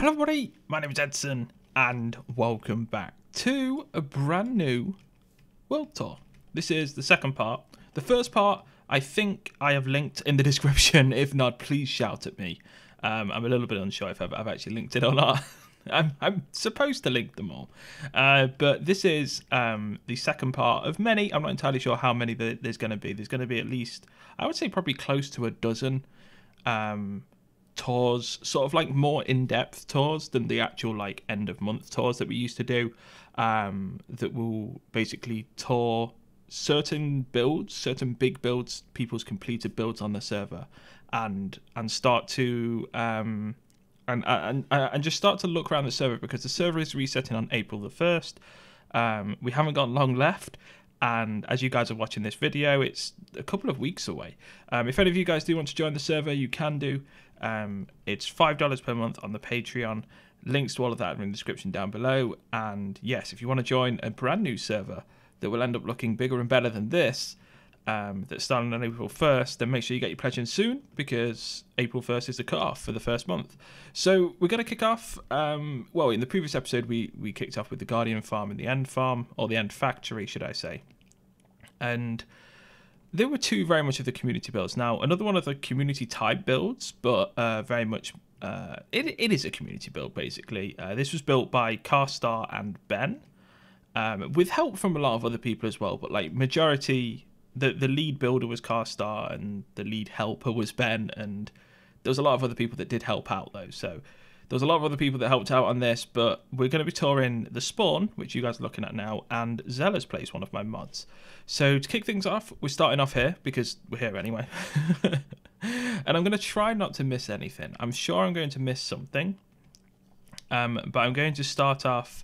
Hello everybody, my name is Edson and welcome back to a brand new world tour. This is the second part. The first part I think I have linked in the description. If not, please shout at me. I'm a little bit unsure if I've actually linked it or not. I'm supposed to link them all. But this is the second part of many. I'm not entirely sure how many there's going to be. There's going to be at least, I would say probably close to a dozen tours, sort of like more in-depth tours than the actual like end of month tours that we used to do, that will basically tour certain builds, certain big builds, people's completed builds on the server, and start to and just start to look around the server, because the server is resetting on April the 1st. We haven't got long left, and as you guys are watching this video, it's a couple of weeks away. If any of you guys do want to join the server, you can do. It's $5 per month on the Patreon. Links to all of that are in the description down below. And yes, if you want to join a brand new server that will end up looking bigger and better than this, that's starting on April 1st, then make sure you get your pledge in soon, because April 1st is the cut-off for the first month. So we're going to kick off, well, in the previous episode we kicked off with the Guardian farm and the End farm, or the End factory should I say. And there were two very much of the community builds. Now, another one of the community type builds, but very much, it is a community build basically. This was built by Carstar and Ben, with help from a lot of other people as well, but like majority, the lead builder was Carstar and the lead helper was Ben, and there was a lot of other people that did help out though. So there was a lot of other people that helped out on this, but we're going to be touring the spawn, which you guys are looking at now, and Xella's place, one of my mods. So to kick things off, we're starting off here because we're here anyway. And I'm going to try not to miss anything. I'm sure I'm going to miss something, but I'm going to start off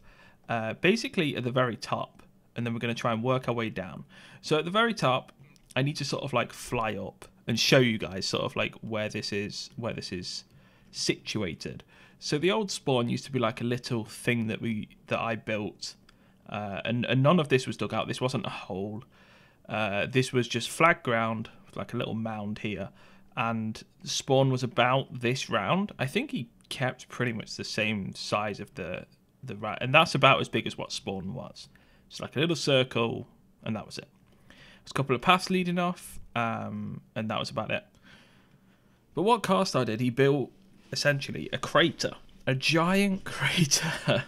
basically at the very top, and then we're going to try and work our way down. So at the very top, I need to sort of like fly up and show you guys sort of like where this is situated. So the old spawn used to be like a little thing that I built, and none of this was dug out. This wasn't a hole. This was just flat ground, like a little mound here, and spawn was about this round. I think he kept pretty much the same size of the right, and that's about as big as what spawn was. It's like a little circle, and that was it. There's a couple of paths leading off, and that was about it. But what Carstar did, he built essentially a crater, a giant crater,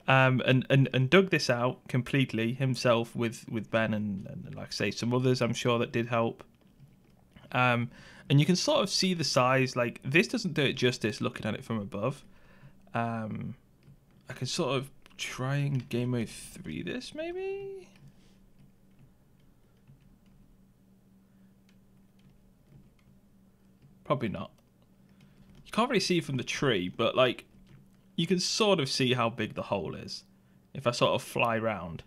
and dug this out completely himself with Ben and like I say, some others I'm sure that did help. And you can sort of see the size. Like, this doesn't do it justice looking at it from above. I can sort of try and game mode 3 this maybe. Probably not. You can't really see from the tree, but like you can sort of see how big the hole is if I sort of fly round.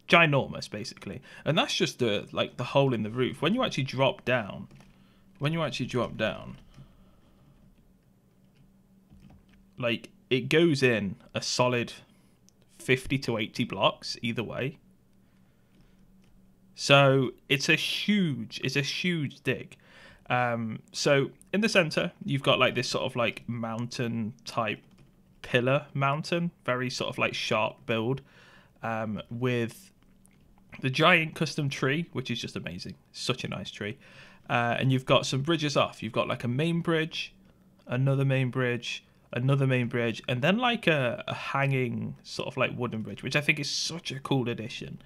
Ginormous basically. And that's just the hole in the roof. When you actually drop down, like it goes in a solid 50 to 80 blocks either way. So it's a huge dig. So in the center, you've got like this sort of like mountain type pillar mountain, very sort of like sharp build, with the giant custom tree, which is just amazing. Such a nice tree. And you've got some bridges off. You've got like a main bridge, another main bridge, another main bridge, and then like a hanging sort of like wooden bridge, which I think is such a cool addition.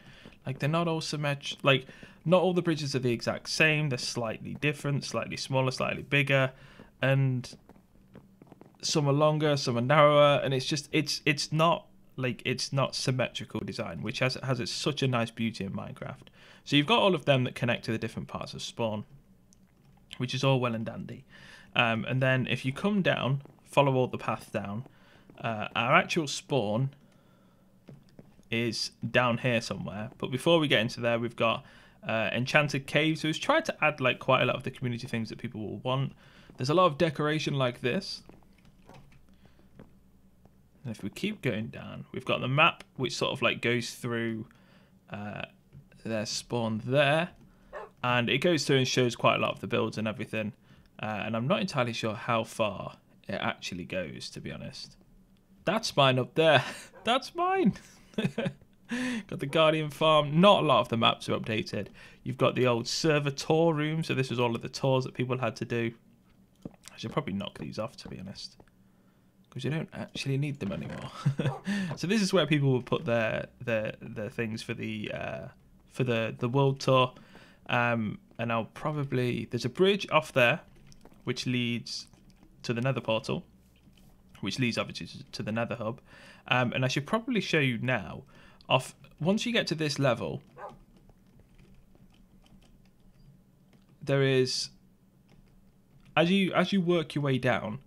Like, they're not all symmetric. Like, not all the bridges are the exact same. They're slightly different, slightly smaller, slightly bigger, and some are longer, some are narrower, and it's just it's not symmetrical design, which has such a nice beauty in Minecraft. So you've got all of them that connect to the different parts of spawn, which is all well and dandy. And then if you come down, follow all the paths down, our actual spawn is down here somewhere. But before we get into there, we've got enchanted caves. So we've tried to add like quite a lot of the community things that people will want. There's a lot of decoration like this. And if we keep going down, we've got the map, which sort of like goes through their spawn there, and it goes through and shows quite a lot of the builds and everything. And I'm not entirely sure how far it actually goes, to be honest. That's mine up there. That's mine. Got the Guardian Farm. Not a lot of the maps are updated. You've got the old server tour room. So this was all of the tours that people had to do. I should probably knock these off, to be honest, because you don't actually need them anymore. So this is where people will put their things for the world tour. And I'll probably, there's a bridge off there which leads to the Nether portal, which leads obviously to the Nether hub. And I should probably show you now. Once you get to this level, there is, as you work your way down,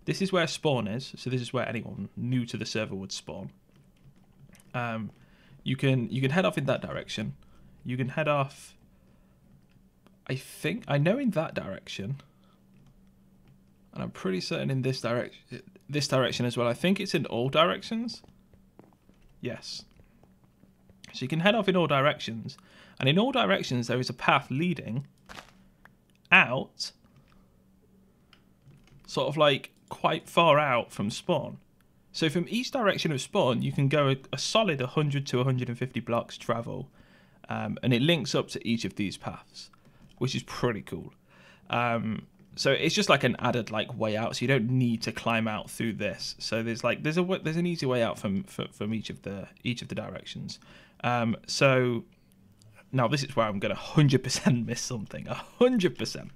this is where spawn is. So this is where anyone new to the server would spawn. You can head off in that direction. You can head off, I know in that direction, and I'm pretty certain in this direction as well. I think it's in all directions. Yes. So you can head off in all directions, and in all directions there is a path leading out, sort of like quite far out from spawn. So from each direction of spawn you can go a solid 100 to 150 blocks travel, and it links up to each of these paths, which is pretty cool. So it's just like an added like way out, so you don't need to climb out through this. So there's an easy way out from each of the directions. So now this is where I'm going to 100% miss something, 100%.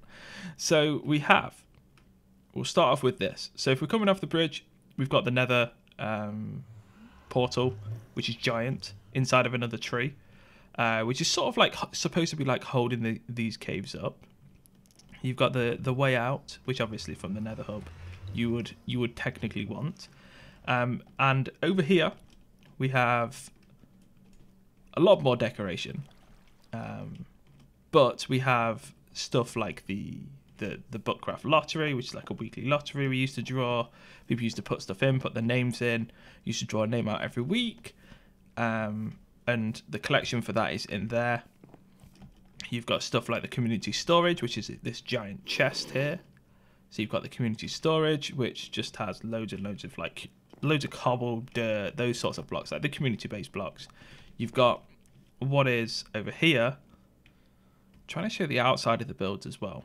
So we'll start off with this. So if we're coming off the bridge, we've got the Nether portal, which is giant inside of another tree, which is sort of like supposed to be like holding these caves up. You've got the way out, which obviously from the Nether hub you would technically want. And over here we have a lot more decoration, but we have stuff like the Bookcraft lottery, which is like a weekly lottery we used to draw. People used to put stuff in, put their names in. Used to draw a name out every week, and the collection for that is in there. You've got stuff like the community storage, which is this giant chest here. So you've got the community storage, which just has loads and loads of cobble, dirt, those sorts of blocks, like the community-based blocks. You've got what is over here. I'm trying to show the outside of the builds as well,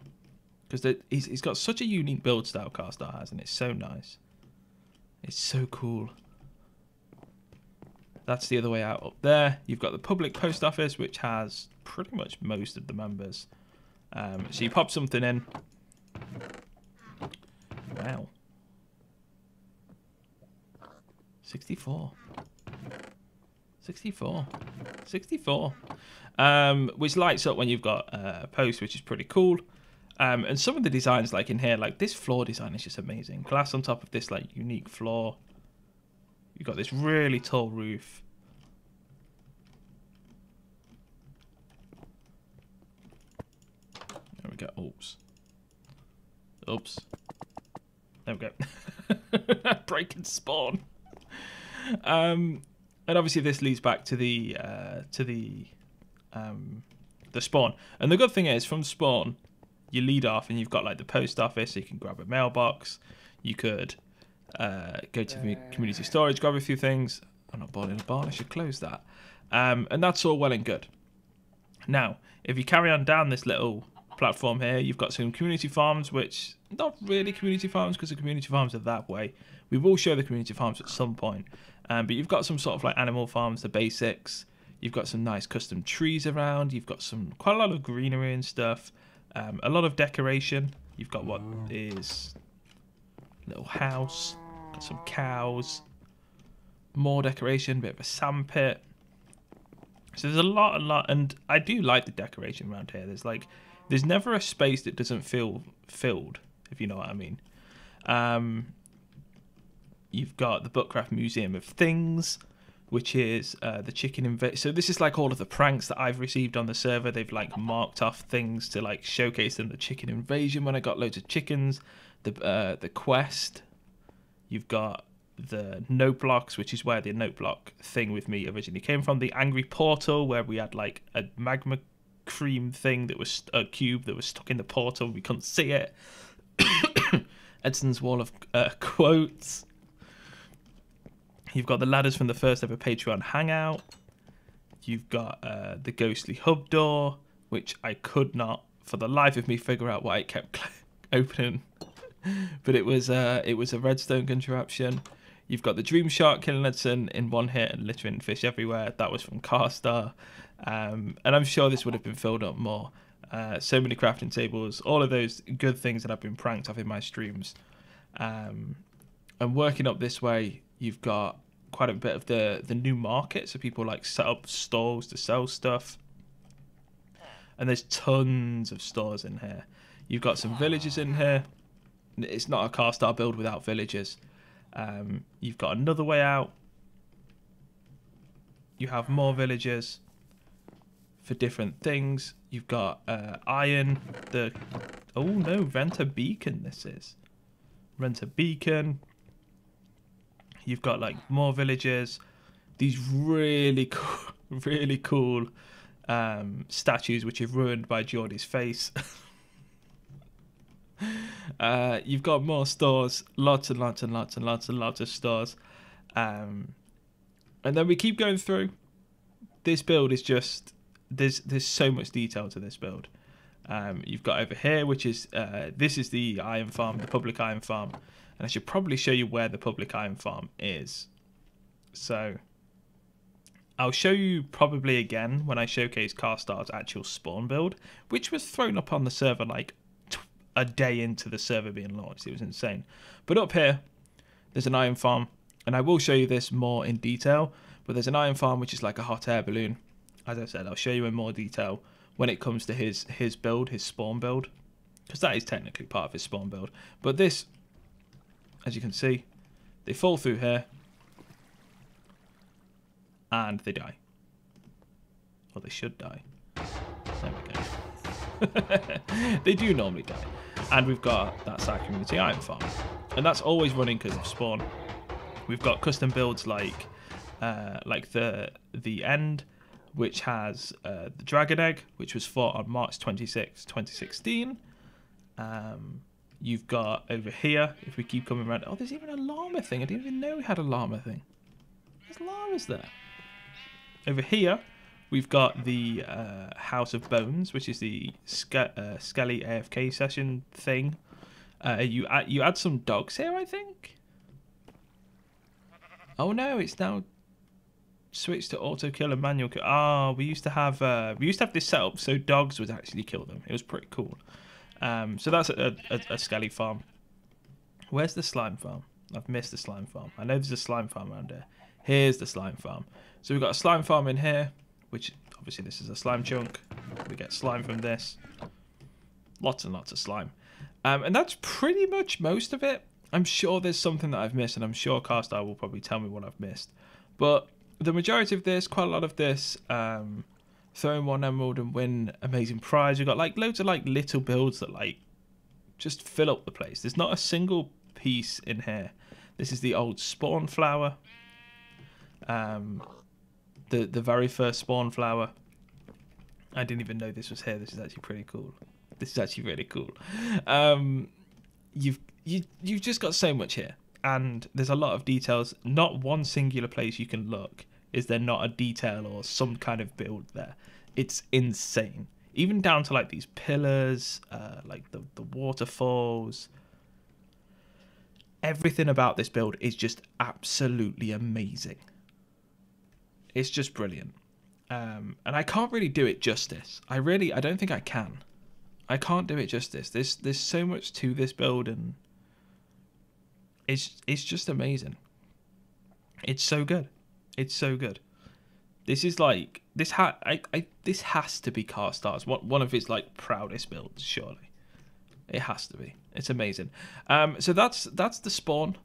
because he's got such a unique build style, Carstar has, and it's so nice. It's so cool. That's the other way out up there. You've got the public post office, which has pretty much most of the members. So you pop something in. Wow. 64. 64. 64. Which lights up when you've got a post, which is pretty cool. And some of the designs, like in here, like this floor design is just amazing. Glass on top of this like unique floor. You've got this really tall roof. There we go. Oops. Oops. There we go. Break and spawn. And obviously this leads back to the spawn. And the good thing is, from spawn, you lead off and you've got like the post office, so you can grab a mailbox. You could go to the community storage, grab a few things. I'm not born in a barn, I should close that. And that's all well and good. Now, if you carry on down this little platform here, you've got some community farms, which not really community farms, because the community farms are that way. We will show the community farms at some point. But you've got some sort of like animal farms, the basics. You've got some nice custom trees around. You've got quite a lot of greenery and stuff. A lot of decoration. You've got what is a little house. Got some cows. More decoration. Bit of a sand pit. So there's a lot, and I do like the decoration around here. There's never a space that doesn't feel filled, if you know what I mean. You've got the Bookcraft Museum of Things, which is the chicken invasion. So this is like all of the pranks that I've received on the server. They've like marked off things to like showcase them. The chicken invasion when I got loads of chickens. The quest. You've got the note blocks, which is where the note block thing with me originally came from. The angry portal, where we had like a magma cream thing that was a cube that was stuck in the portal. We couldn't see it. Edson's wall of quotes. You've got the ladders from the first ever Patreon hangout. You've got the ghostly hub door, which I could not, for the life of me, figure out why it kept opening. But it was a redstone contraption. You've got the Dream Shark killing Edson in one hit and littering fish everywhere. That was from Carstar. And I'm sure this would have been filled up more. So many crafting tables, all of those good things that I've been pranked off in my streams. And working up this way, you've got quite a bit of the new market. So people like set up stalls to sell stuff. And there's tons of stores in here. You've got some villages in here. It's not a Carstar build without villagers. You've got another way out. You have more villagers for different things. You've got iron. Oh no, rent a beacon. This is rent a beacon. You've got like more villagers. These really cool statues which are ruined by Geordie's face. You've got more stores, lots and lots of stores, and then we keep going through. This build is just there's so much detail to this build. You've got over here, which is this is the iron farm, the public iron farm, and I should probably show you where the public iron farm is. So I'll show you probably again when I showcase Carstar's actual spawn build, which was thrown up on the server like a day into the server being launched. It was insane. But up here, there's an iron farm, and I will show you this more in detail, but there's an iron farm which is like a hot air balloon. As I said, I'll show you in more detail when it comes to his build, his spawn build, because that is technically part of his spawn build. But this, as you can see, they fall through here, and they die. Or they should die. There we go. They do normally die. And we've got that side community iron farm, and that's always running because of spawn. We've got custom builds like the end, which has the dragon egg, which was fought on March 26, 2016. You've got over here, if we keep coming around, oh, there's even a llama thing. I didn't even know we had a llama thing. There's llamas there. Over here, we've got the House of Bones, which is the Skelly AFK session thing. You add some dogs here, I think. Oh no, it's now switched to auto kill and manual kill. Ah, we used to have this set up so dogs would actually kill them. It was pretty cool. So that's a Skelly farm. Where's the slime farm? I've missed the slime farm. I know there's a slime farm around here. Here's the slime farm. So we've got a slime farm in here, which obviously this is a slime chunk. We get slime from this. Lots and lots of slime. And that's pretty much most of it. I'm sure there's something that I've missed, and I'm sure Carstar will probably tell me what I've missed. But the majority of this, quite a lot of this, throw in 1 emerald and win amazing prize. We've got like loads of like little builds that like just fill up the place. There's not a single piece in here. This is the old spawn flower. The very first spawn flower. I didn't even know this was here. This is actually pretty cool. This is actually really cool. You've just got so much here, and there's a lot of details. Not one singular place you can look is there not a detail or some kind of build there. It's insane. Even down to like these pillars, like the waterfalls. Everything about this build is just absolutely amazing. It's just brilliant. And I can't really do it justice. I don't think I can. I can't do it justice. There's so much to this build, and it's just amazing. It's so good. It's so good. This is like this has to be Carstar's one of his like proudest builds, surely. It has to be. It's amazing. So that's the spawn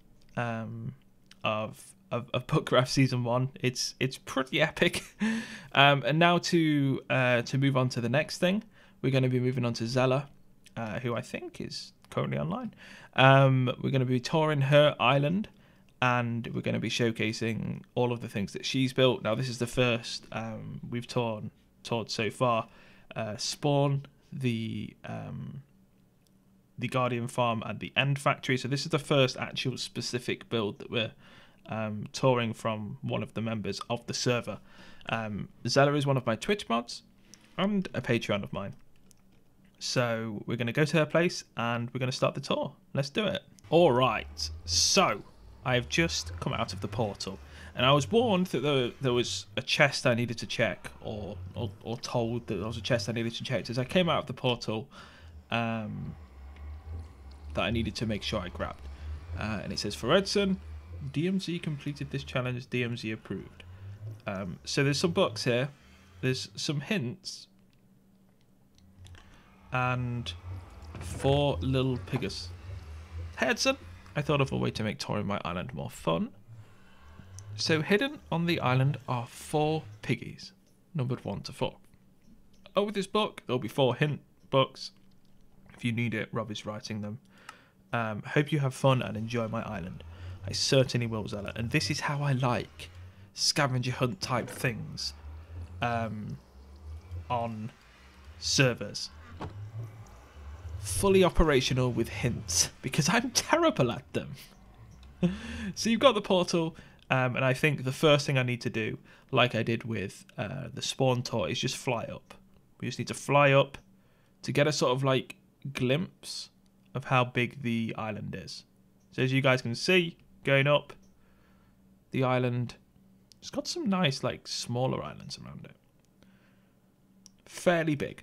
of Bookcraft Season 1. It's pretty epic. And now to move on to the next thing, we're going to be moving on to Xella, who I think is currently online. We're going to be touring her island, and we're going to be showcasing all of the things that she's built. Now, this is the first we've toured so far. Spawn, the the Guardian Farm and the End Factory. So this is the first actual specific build that we're touring from one of the members of the server. Xella is one of my Twitch mods and a Patreon of mine. So we're going to go to her place and we're going to start the tour. Let's do it. All right. So I've just come out of the portal and I was warned that there was a chest I needed to check, or told that there was a chest I needed to check as I came out of the portal, that I needed to make sure I grabbed. And it says, for Edson, DMZ completed this challenge, DMZ approved. So there's some books here, there's some hints, and 4 little piggies. Hey Edson, I thought of a way to make touring my island more fun. So hidden on the island are 4 piggies, numbered 1 to 4. Over this book, there'll be 4 hint books. If you need it, Rob is writing them. Hope you have fun and enjoy my island. I certainly will, Xella. And this is how I like scavenger hunt type things on servers. Fully operational with hints, because I'm terrible at them. So you've got the portal, and I think the first thing I need to do, like I did with the spawn tour, is just fly up. We just need to fly up to get a sort of like glimpse of how big the island is. So as you guys can see, going up, the island, it's got some nice like smaller islands around it. Fairly big.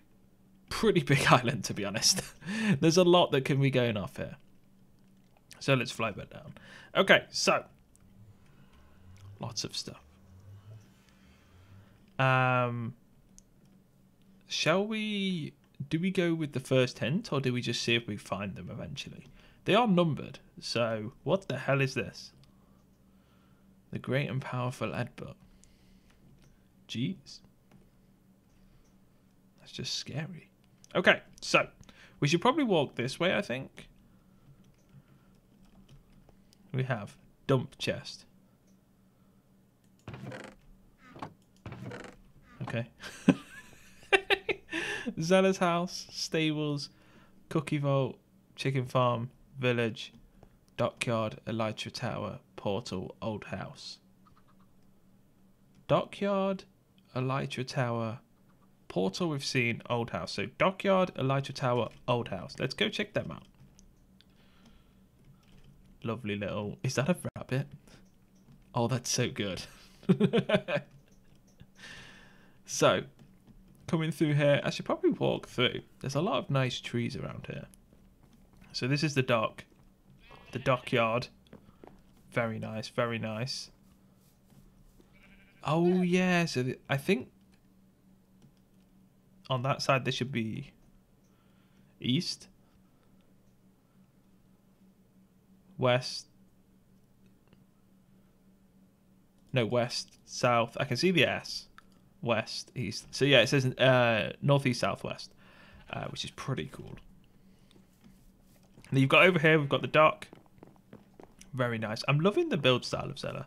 Pretty big island, to be honest. There's a lot that can be going off here. So let's fly back down. Okay, so lots of stuff. Shall we... Do we go with the first hint, or do we just see if we find them eventually? They are numbered, so what the hell is this? The Great and Powerful Edbert. Jeez. That's just scary. Okay, so we should probably walk this way, I think. We have dump chest. Okay. Xella's house, stables, cookie vault, chicken farm, village, dockyard, elytra tower, portal, old house. Dockyard, elytra tower, portal we've seen, old house. So dockyard, elytra tower, old house. Let's go check them out. Lovely little... Is that a rabbit? Oh, that's so good. So, coming through here, I should probably walk through. There's a lot of nice trees around here. So this is the dock. The dockyard. Very nice, very nice. Oh yeah, so I think on that side there should be east, west, no, west, south. I can see the S. West, east. So yeah, it says northeast, southwest, which is pretty cool. And you've got over here, we've got the dock. Very nice. I'm loving the build style of Xella.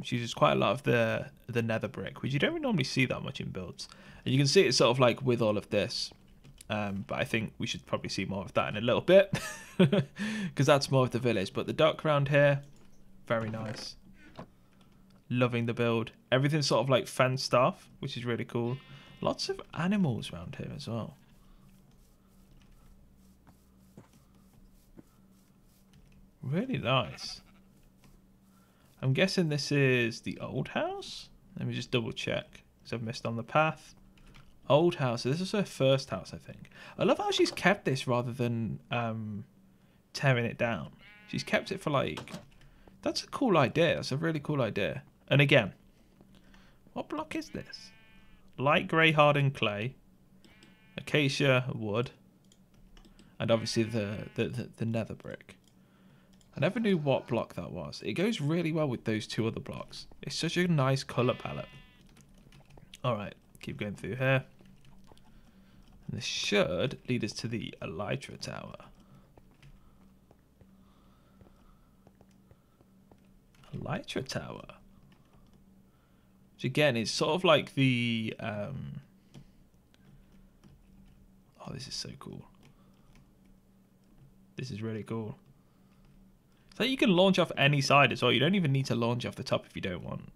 She uses quite a lot of the nether brick, which you don't normally see that much in builds. And you can see it sort of like with all of this. But I think we should probably see more of that in a little bit, because that's more of the village. But the dock around here, very nice. Loving the build. Everything's sort of like fenced off, which is really cool. Lots of animals around here as well. Really nice. I'm guessing this is the old house. Let me just double check, because I've missed on the path. Old house. So this is her first house, I think. I love how she's kept this rather than tearing it down. She's kept it for like... That's a cool idea. That's a really cool idea. And again, what block is this? Light grey hardened clay, acacia wood, and obviously the nether brick. I never knew what block that was. It goes really well with those 2 other blocks. It's such a nice colour palette. Alright, keep going through here. And this should lead us to the elytra tower. Elytra tower. Which again is sort of like the... Oh, this is so cool. This is really cool. So you can launch off any side as well. You don't even need to launch off the top if you don't want.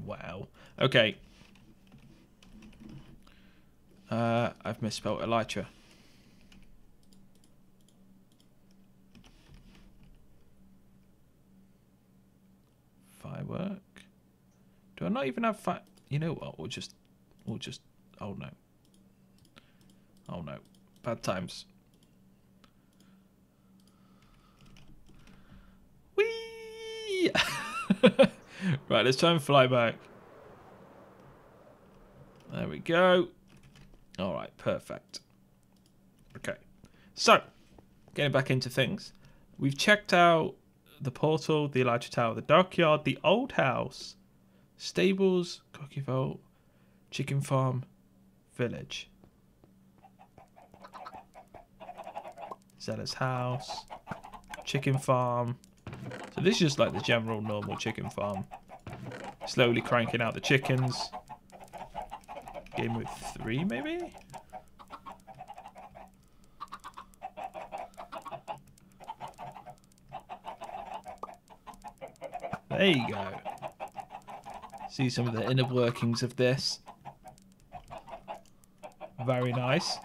Wow. Okay. I've misspelled elytra. Firework. Do I not even have You know what? We'll just. Oh no. Oh no. Bad times. Whee! Right, let's try and fly back. There we go. Alright, perfect. Okay. So, getting back into things. We've checked out the portal, the Elytra Tower, the dockyard, the old house, stables, cookie vault, chicken farm, village. Xella's house, chicken farm. So this is just like the general normal chicken farm. Slowly cranking out the chickens. Game mode 3 maybe? There you go. See some of the inner workings of this. Very nice.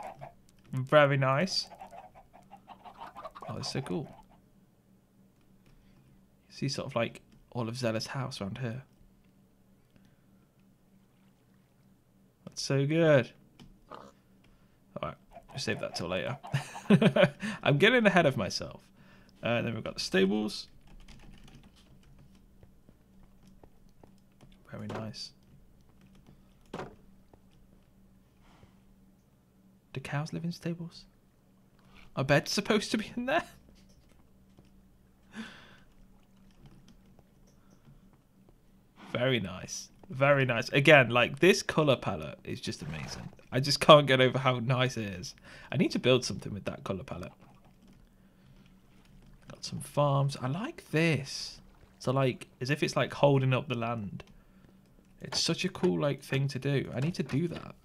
Very nice. Oh, it's so cool. See sort of like all of Xella's house around here. That's so good. Alright, we'll save that till later. I'm getting ahead of myself. Then we've got the stables. Very nice. Do cows live in stables? Are beds supposed to be in there? Very nice. Very nice. Again, like this colour palette is just amazing. I just can't get over how nice it is. I need to build something with that colour palette. Got some farms. I like this. So like, as if it's like holding up the land. It's such a cool like thing to do. I need to do that.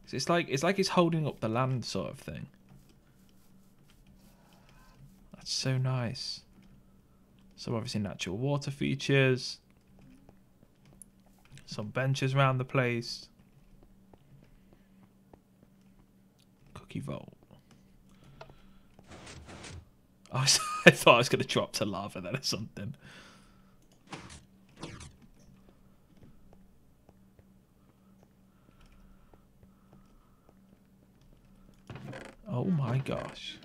It's like it's holding up the land sort of thing. That's so nice. Some obviously natural water features. Some benches around the place. Cookie vault. Oh, I thought I was going to drop to lava then or something. Oh my gosh.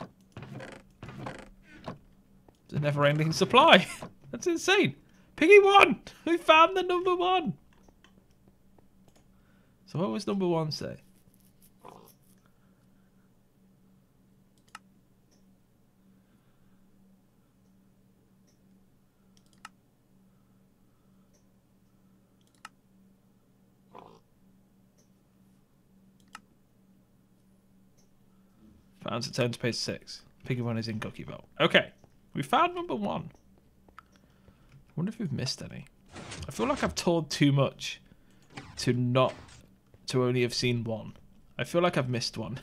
It's a never-ending supply. That's insane. Piggy won! We found the number 1. So what was number 1 say? Found to turn to page 6. Piggy 1 is in cookie vault. Okay. We found number 1. I wonder if we've missed any. I feel like I've toured too much to only have seen 1. I feel like I've missed 1.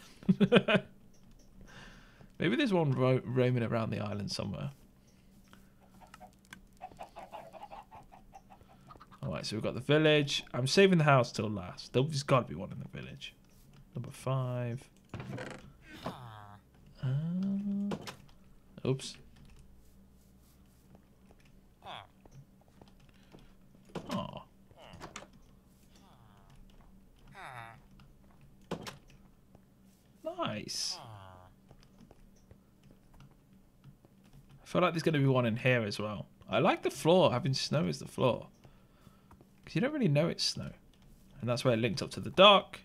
Maybe there's one roaming around the island somewhere. Alright, so we've got the village. I'm saving the house till last. There's got to be one in the village. Number 5. Oops. Oh. Nice. I feel like there's going to be one in here as well. I like the floor, having snow as the floor. Because you don't really know it's snow. And that's where it linked up to the dock.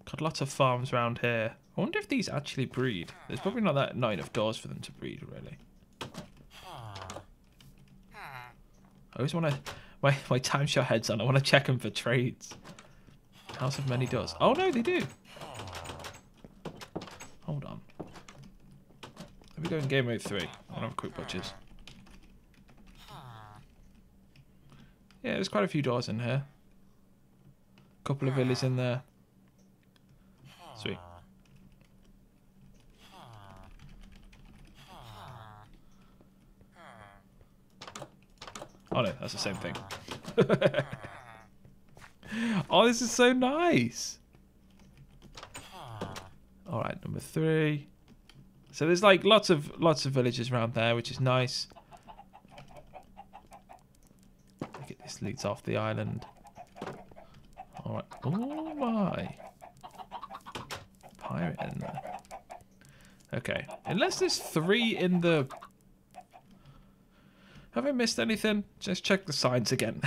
Got lots of farms around here. I wonder if these actually breed. There's probably not enough doors for them to breed, really. I always want to... My timeshare head's on. I want to check them for trades. House of many doors. Oh, no, they do. Hold on. Let me go in game mode 3. I want to have a quick butchers. Yeah, there's quite a few doors in here. couple of villas in there. Sweet. Oh no, that's the same thing. Oh, this is so nice. All right, number 3. So there's like lots of villages around there, which is nice. Look at this, leads off the island. All right. Oh my. Pirate in there. Okay. Unless there's 3 in the... Have I missed anything? Just check the signs again.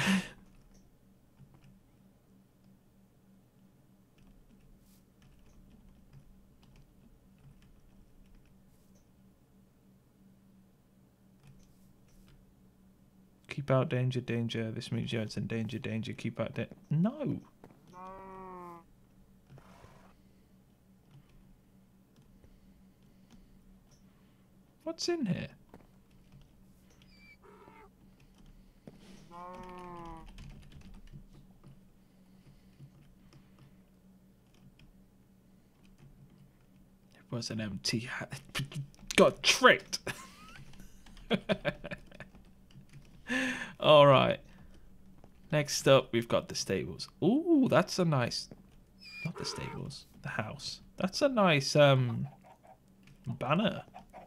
Keep out danger, danger. This means you're in danger, danger. Keep out danger. No. What's in here? It was an empty. Got tricked. All right. Next up, we've got the stables. Ooh, that's a nice. Not the stables. The house. That's a nice banner.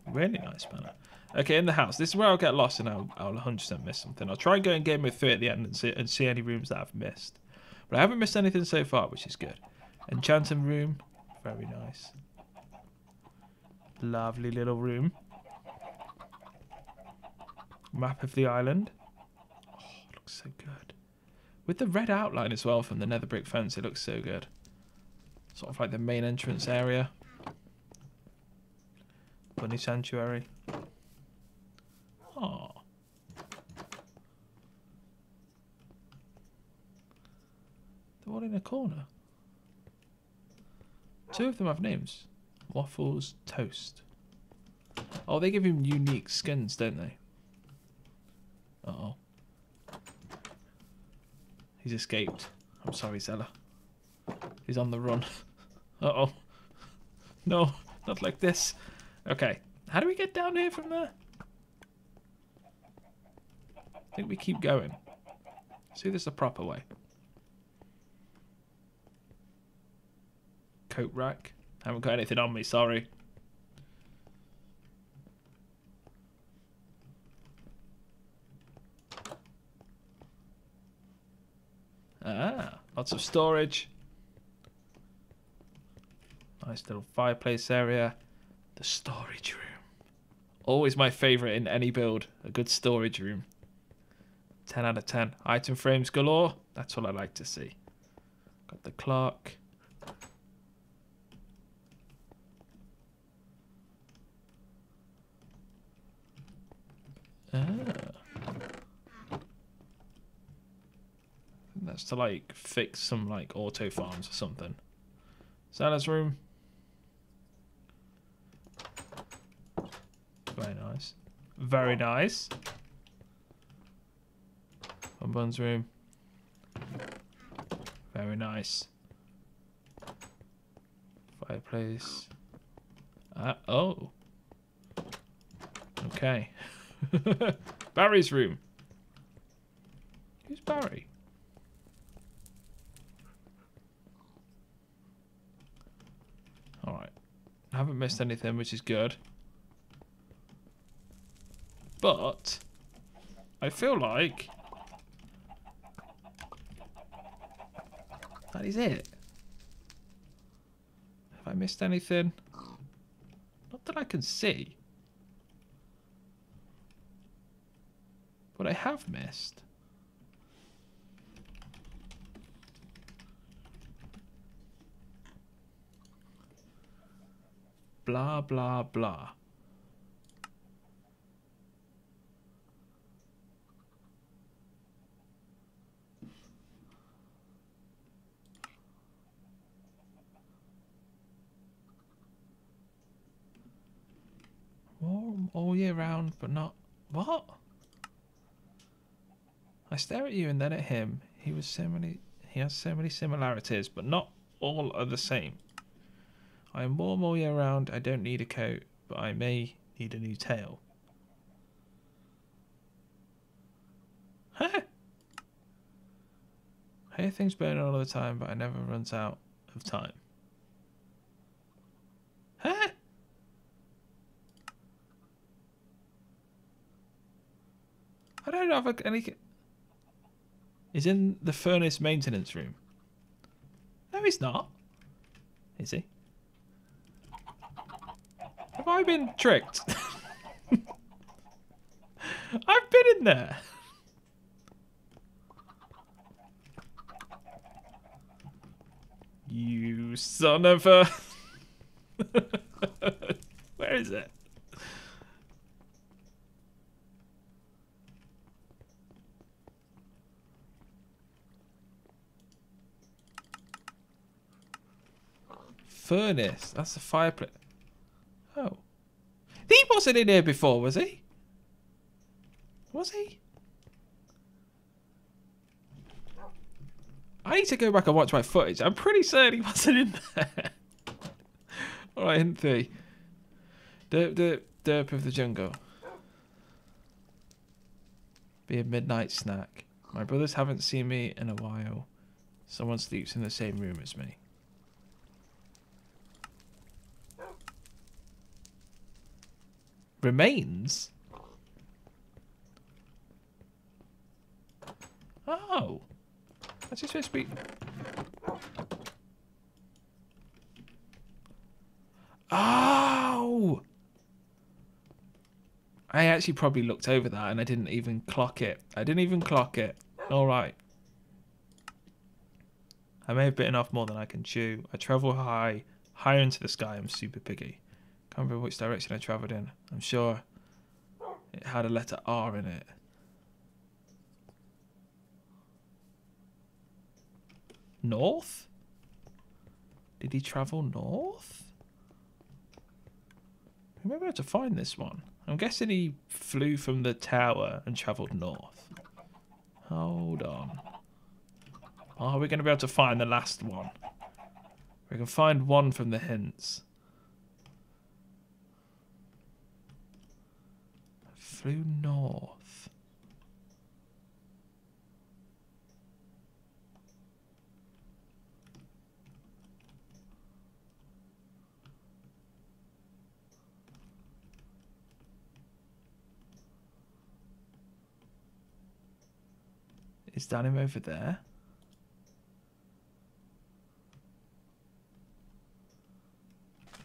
Really nice banner. Okay, in the house. This is where I'll get lost and I'll 100% miss something. I'll try and go in game mode 3 at the end and see any rooms that I've missed. But I haven't missed anything so far, which is good. Enchanting room. Very nice. Lovely little room. Map of the island. Oh, it looks so good. With the red outline as well from the nether brick fence, it looks so good. Sort of like the main entrance area. Bunny sanctuary. Oh. They're all in a corner. 2 of them have names. Waffles, Toast. Oh, they give him unique skins, don't they? Uh-oh. He's escaped. I'm sorry, Xella. He's on the run. Uh-oh. No, not like this. Okay. How do we get down here from there? I think we keep going. See, this is the proper way. Coat rack. Haven't got anything on me, sorry. Ah, lots of storage. Nice little fireplace area. The storage room. Always my favourite in any build. A good storage room. 10 out of 10. Item frames galore. That's what I like to see. Got the clock. That's to like fix some like auto farms or something. Zella's room. Very nice. Very nice. Bun's room. Very nice. Fireplace. Oh. Okay. Barry's room. Who's Barry? Alright. I haven't missed anything, which is good. But I feel like that is it. Have I missed anything? Not that I can see. But I have missed. Blah, blah, blah. Warm all year round, but not... What? I stare at you and then at him. He He has so many similarities, but not all are the same. I am warm all year round. I don't need a coat, but I may need a new tail. Huh? I hear things burn all the time, but I never runs out of time. Huh? I don't have any... He's in the furnace maintenance room. No, he's not. Is he? Have I been tricked? I've been in there. You son of a... Where is it? Furnace. That's the fireplace. Oh. He wasn't in here before, was he? Was he? I need to go back and watch my footage. I'm pretty certain he wasn't in there. Alright, hint 3. Derp, derp, derp of the jungle. Be a midnight snack. My brothers haven't seen me in a while. Someone sleeps in the same room as me. Remains? Oh. That's just supposed to be... Oh! I actually probably looked over that and I didn't even clock it. Alright. I may have bitten off more than I can chew. I travel higher into the sky. I'm super picky. Can't remember which direction I travelled in. I'm sure it had a letter R in it. North? Did he travel north? I remember how to find this one. I'm guessing he flew from the tower and travelled north. Hold on. Are we going to be able to find the last one? We can find one from the hints. Flew north. Is that him over there?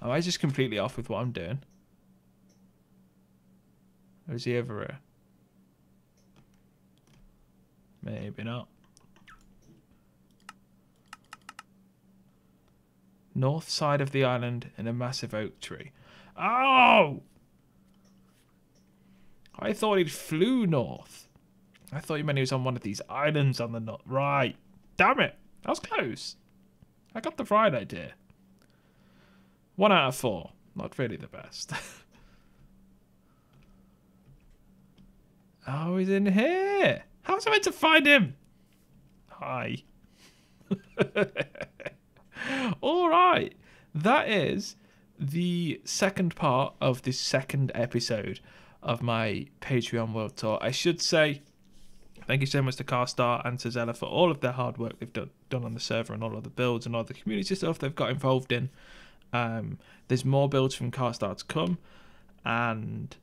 Am I just completely off with what I'm doing? Or is he over here? Maybe not. North side of the island in a massive oak tree. Oh! I thought he flew north. I thought you meant he was on one of these islands on the north. Right. Damn it. That was close. I got the right idea. 1 out of 4. Not really the best. Oh, he's in here. How was I meant to find him? Hi. All right. That is the second part of the second episode of my Patreon World Tour. I should say thank you so much to Carstar and to Xella for all of their hard work they've done on the server and all of the builds and all the community stuff they've got involved in. There's more builds from Carstar to come, and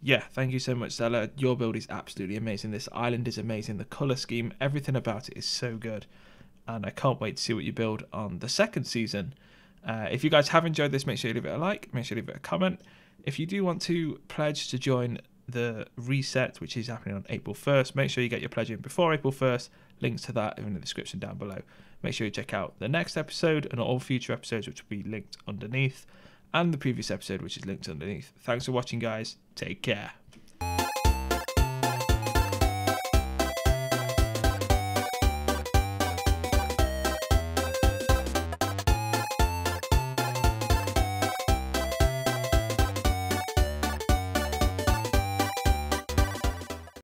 yeah, thank you so much, Xella. Your build is absolutely amazing. This island is amazing. The colour scheme, everything about it is so good, and I can't wait to see what you build on the second season. If you guys have enjoyed this, make sure you leave it a like, make sure you leave it a comment. If you do want to pledge to join the reset, which is happening on April 1st, make sure you get your pledge in before April 1st. Links to that are in the description down below. Make sure you check out the next episode and all future episodes, which will be linked underneath, and the previous episode, which is linked underneath. Thanks for watching, guys. Take care.